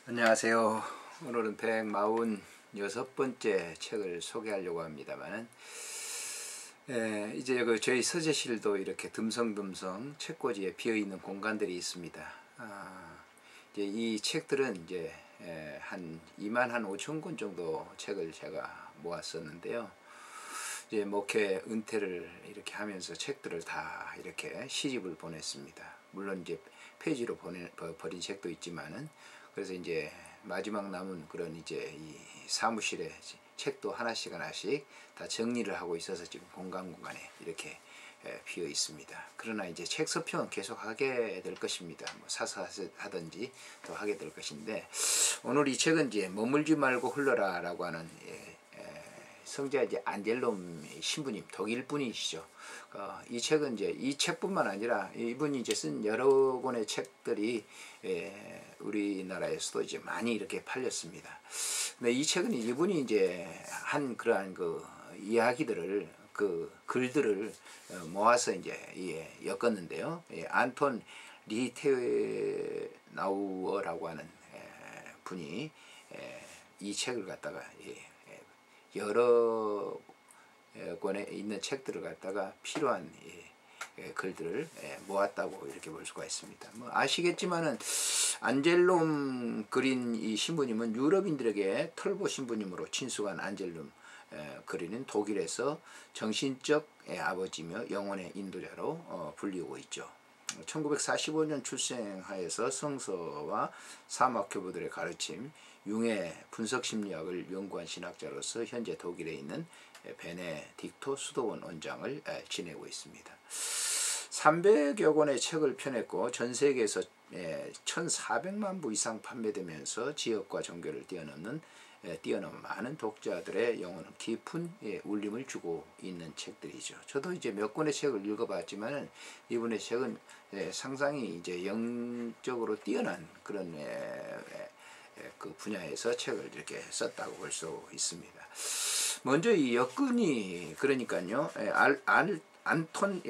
안녕하세요. 오늘은 146번째 책을 소개하려고 합니다만은 이제 저희 서재실도 이렇게 듬성듬성 책꽂이에 비어있는 공간들이 있습니다. 이제 이 책들은 이제 한 25,000권 정도 책을 제가 모았었는데요. 이제 목회 은퇴를 이렇게 하면서 책들을 다 이렇게 시집을 보냈습니다. 물론 이제 폐지로 버린 책도 있지만은, 그래서 이제 마지막 남은 그런 이제 이 사무실에 책도 하나씩 다 정리를 하고 있어서 지금 공간에 이렇게 비어 있습니다. 그러나 이제 책 서평은 계속 하게 될 것입니다. 뭐 사서 하든지 또 하게 될 것인데, 오늘 이 책은 이제 머물지 말고 흘러라라고 하는 성자 이제 안젤롬 신부님, 독일 분이시죠. 이 책은 이제 이 책뿐만 아니라 이분이 이제 쓴 여러 권의 책들이 우리나라에서도 이제 많이 이렇게 팔렸습니다. 근데 이 책은 이분이 이제 한 그러한 그 이야기들을, 그 글들을 모아서 이제 엮었는데요. 안톤 리테나우어라고 하는 분이 이 책을 갖다가 여러 권에 있는 책들을 갖다가 필요한 글들을 모았다고 이렇게 볼 수가 있습니다. 뭐 아시겠지만은 안젤롬 그린 이 신부님은 유럽인들에게 털보 신부님으로 친숙한 안젤롬 그린은 독일에서 정신적 아버지며 영혼의 인도자로 불리우고 있죠. 1945년 출생하여서 성서와 사막교부들의 가르침, 융의 분석심리학을 연구한 신학자로서 현재 독일에 있는 베네딕토 수도원 원장을 지내고 있습니다. 300여 권의 책을 펴냈고 전 세계에서 1,400만 부 이상 판매되면서 지역과 종교를 뛰어넘는 많은 독자들의 영혼은 깊은 울림을 주고 있는 책들이죠. 저도 이제 몇 권의 책을 읽어봤지만은 이분의 책은 상당히 이제 영적으로 뛰어난 그런 그 분야에서 책을 이렇게 썼다고 볼 수 있습니다. 먼저 이 역근이, 그러니까요, 안톤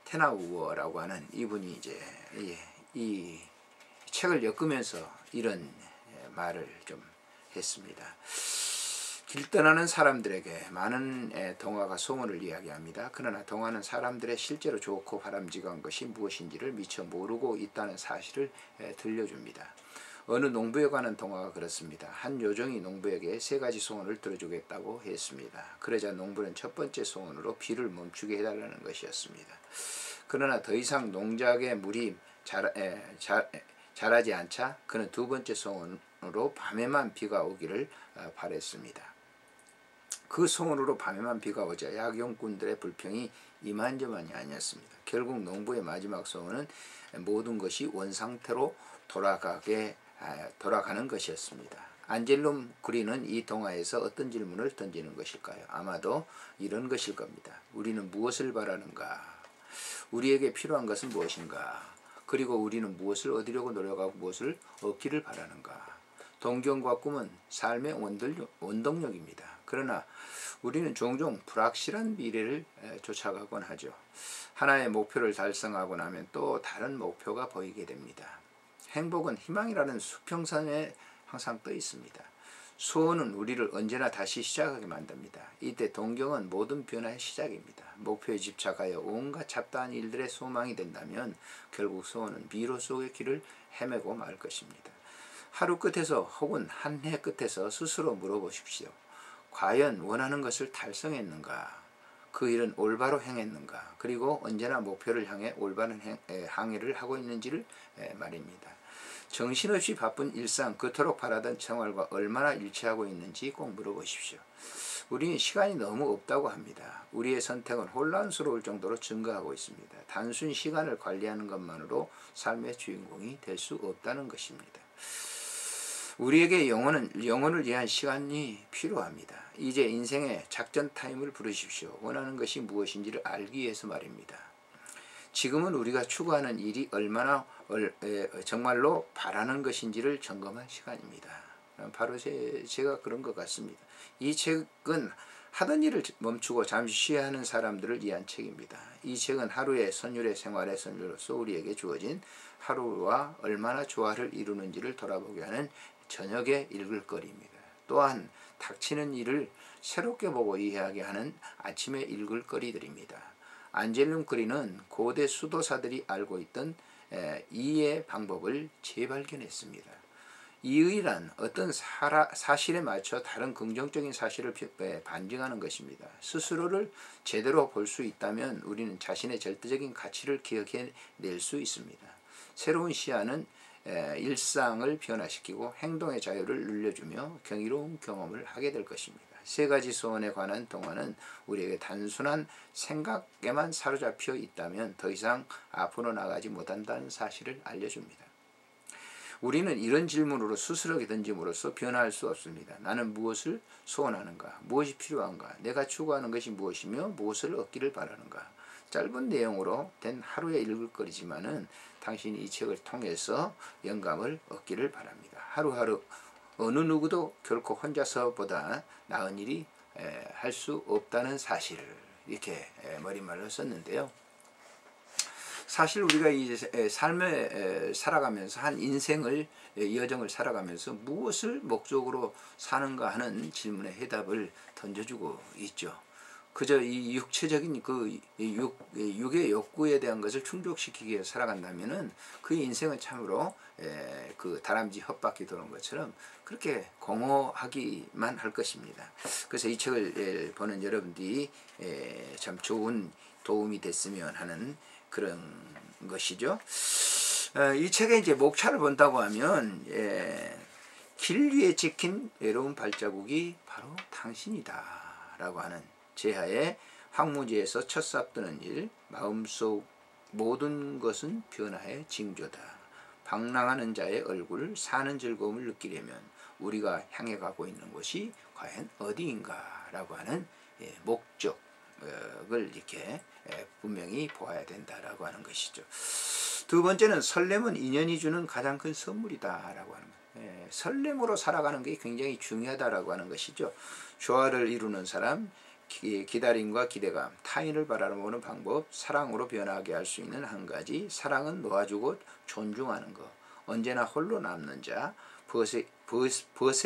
리테나우어라고 하는 이분이 이제 이 책을 엮으면서 이런 말을 좀 했습니다. 길 떠나는 사람들에게 많은 동화가 소원을 이야기합니다. 그러나 동화는 사람들의 실제로 좋고 바람직한 것이 무엇인지를 미처 모르고 있다는 사실을 들려줍니다. 어느 농부에 관한 동화가 그렇습니다. 한 요정이 농부에게 3가지 소원을 들어주겠다고 했습니다. 그러자 농부는 첫 번째 소원으로 비를 멈추게 해달라는 것이었습니다. 그러나 더 이상 농작의 물이 자라지 않자 그는 두 번째 소원으로 밤에만 비가 오기를 바랬습니다. 그 소원으로 밤에만 비가 오자 약용꾼들의 불평이 이만저만이 아니었습니다. 결국 농부의 마지막 소원은 모든 것이 원상태로 돌아가는 것이었습니다. 안젤롬 그린은 이 동화에서 어떤 질문을 던지는 것일까요? 아마도 이런 것일 겁니다. 우리는 무엇을 바라는가? 우리에게 필요한 것은 무엇인가? 그리고 우리는 무엇을 얻으려고 노력하고 무엇을 얻기를 바라는가? 동경과 꿈은 삶의 원동력입니다. 그러나 우리는 종종 불확실한 미래를 쫓아가곤 하죠. 하나의 목표를 달성하고 나면 또 다른 목표가 보이게 됩니다. 행복은 희망이라는 수평선에 항상 떠 있습니다. 소원은 우리를 언제나 다시 시작하게 만듭니다. 이때 동경은 모든 변화의 시작입니다. 목표에 집착하여 온갖 잡다한 일들의 소망이 된다면 결국 소원은 미로 속의 길을 헤매고 말 것입니다. 하루 끝에서 혹은 한 해 끝에서 스스로 물어보십시오. 과연 원하는 것을 달성했는가? 그 일은 올바로 행했는가? 그리고 언제나 목표를 향해 올바른 항해를 하고 있는지를 말입니다. 정신없이 바쁜 일상, 그토록 바라던 생활과 얼마나 일치하고 있는지 꼭 물어보십시오. 우리는 시간이 너무 없다고 합니다. 우리의 선택은 혼란스러울 정도로 증가하고 있습니다. 단순 시간을 관리하는 것만으로 삶의 주인공이 될 수 없다는 것입니다. 우리에게 영혼을 위한 시간이 필요합니다. 이제 인생의 작전 타임을 부르십시오. 원하는 것이 무엇인지를 알기 위해서 말입니다. 지금은 우리가 추구하는 일이 얼마나 정말로 바라는 것인지를 점검할 시간입니다. 바로 제가 그런 것 같습니다. 이 책은 하던 일을 멈추고 잠시 쉬어야 하는 사람들을 위한 책입니다. 이 책은 하루의 선율의 생활의 선율로서 우리에게 주어진 하루와 얼마나 조화를 이루는지를 돌아보게 하는 저녁에 읽을 거리입니다. 또한 닥치는 일을 새롭게 보고 이해하게 하는 아침에 읽을 거리들입니다. 안젤름 그린은 고대 수도사들이 알고 있던 이해 방법을 재발견했습니다. 이의란 어떤 사실에 맞춰 다른 긍정적인 사실을 반증하는 것입니다. 스스로를 제대로 볼 수 있다면 우리는 자신의 절대적인 가치를 기억해낼 수 있습니다. 새로운 시야는 일상을 변화시키고 행동의 자유를 늘려주며 경이로운 경험을 하게 될 것입니다. 세 가지 소원에 관한 동화는 우리에게 단순한 생각에만 사로잡혀 있다면 더 이상 앞으로 나가지 못한다는 사실을 알려줍니다. 우리는 이런 질문으로 스스로에게 던짐으로써 변화할 수 없습니다. 나는 무엇을 소원하는가? 무엇이 필요한가? 내가 추구하는 것이 무엇이며 무엇을 얻기를 바라는가? 짧은 내용으로 된 하루의 읽을 거리지만은 당신이 이 책을 통해서 영감을 얻기를 바랍니다. 하루하루 어느 누구도 결코 혼자서보다 나은 일이 할 수 없다는 사실을 이렇게 머릿말로 썼는데요. 사실 우리가 이 삶에 살아가면서 한 인생을 여정을 살아가면서 무엇을 목적으로 사는가 하는 질문에 해답을 던져주고 있죠. 그저 이 육체적인 그 육의 욕구에 대한 것을 충족시키기 위해 살아간다면은 그 인생은 참으로 그 다람쥐 헛바퀴 도는 것처럼 그렇게 공허하기만 할 것입니다. 그래서 이 책을 보는 여러분들이 참 좋은 도움이 됐으면 하는 그런 것이죠. 이 책의 이제 목차를 본다고 하면 길 위에 찍힌 외로운 발자국이 바로 당신이다라고 하는 제하의 황무지에서 첫 삽드는 일, 마음속 모든 것은 변화의 징조다. 방랑하는 자의 얼굴, 사는 즐거움을 느끼려면 우리가 향해 가고 있는 곳이 과연 어디인가라고 하는 목적을 이렇게 분명히 보아야 된다라고 하는 것이죠. 두 번째는 설렘은 인연이 주는 가장 큰 선물이다라고 하는 거예요. 설렘으로 살아가는 게 굉장히 중요하다라고 하는 것이죠. 조화를 이루는 사람, 기다림과 기대감, 타인을 바라보는 방법, 사랑으로 변하게 할 수 있는 한 가지, 사랑은 놓아주고 존중하는 것, 언제나 홀로 남는 자, 벗의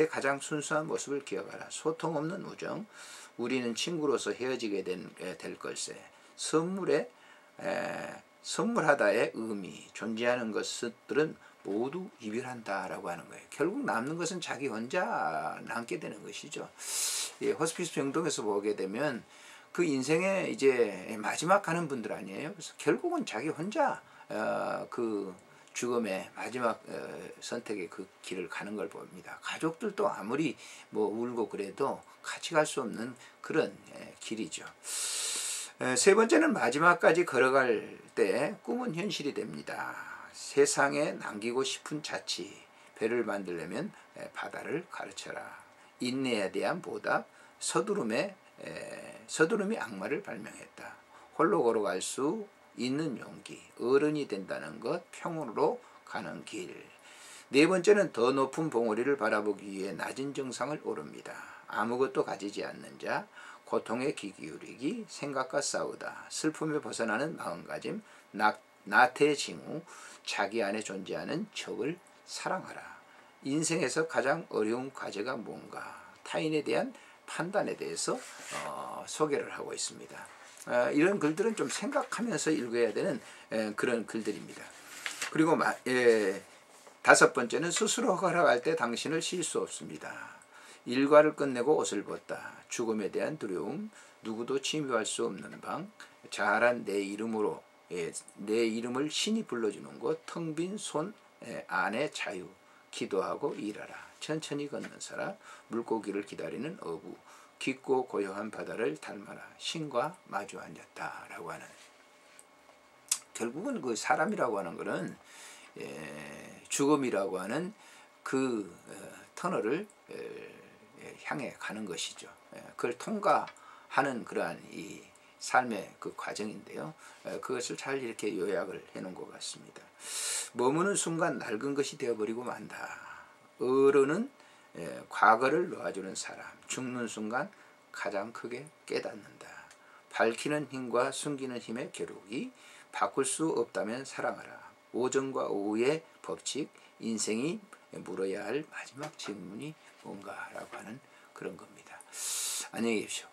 가장 순수한 모습을 기억하라, 소통 없는 우정, 우리는 친구로서 헤어지게 될 걸세, 선물하다의 의미, 존재하는 것들은 모두 이별한다라고 하는 거예요. 결국 남는 것은 자기 혼자 남게 되는 것이죠. 호스피스 병동에서 보게 되면 그 인생의 이제 마지막 가는 분들 아니에요. 그래서 결국은 자기 혼자 그 죽음의 마지막 선택의 그 길을 가는 걸 봅니다. 가족들도 아무리 뭐 울고 그래도 같이 갈 수 없는 그런 길이죠. 세 번째는 마지막까지 걸어갈 때 꿈은 현실이 됩니다. 세상에 남기고 싶은 자치, 배를 만들려면 바다를 가르쳐라. 인내에 대한 보답, 서두름이 악마를 발명했다. 홀로 걸어갈 수 있는 용기, 어른이 된다는 것, 평으로 가는 길. 네 번째는 더 높은 봉우리를 바라보기 위해 낮은 정상을 오릅니다. 아무것도 가지지 않는 자, 고통에 귀 기울이기, 생각과 싸우다, 슬픔에 벗어나는 마음가짐, 나태의 징후, 자기 안에 존재하는 적을 사랑하라. 인생에서 가장 어려운 과제가 뭔가, 타인에 대한 판단에 대해서 소개를 하고 있습니다. 이런 글들은 좀 생각하면서 읽어야 되는 그런 글들입니다. 그리고 다섯 번째는 스스로 걸어갈 때 당신을 쉴 수 없습니다. 일과를 끝내고 옷을 벗다. 죽음에 대한 두려움, 누구도 침입할 수 없는 방, 자잘한 내 이름을 신이 불러주는 곳, 텅 빈 손 안의 자유, 기도하고 일하라. 천천히 걷는 사람, 물고기를 기다리는 어부, 깊고 고요한 바다를 닮아라. 신과 마주 앉았다라고 하는. 결국은 그 사람이라고 하는 것은 죽음이라고 하는 그 터널을 향해 가는 것이죠. 그걸 통과하는 그러한 이 삶의 그 과정인데요. 그것을 잘 이렇게 요약을 해놓은 것 같습니다. 머무는 순간 낡은 것이 되어버리고 만다. 어른은 과거를 놓아주는 사람, 죽는 순간 가장 크게 깨닫는다. 밝히는 힘과 숨기는 힘의 겨루기, 바꿀 수 없다면 사랑하라. 오전과 오후의 법칙, 인생이 물어야 할 마지막 질문이 뭔가라고 하는 그런 겁니다. 안녕히 계십시오.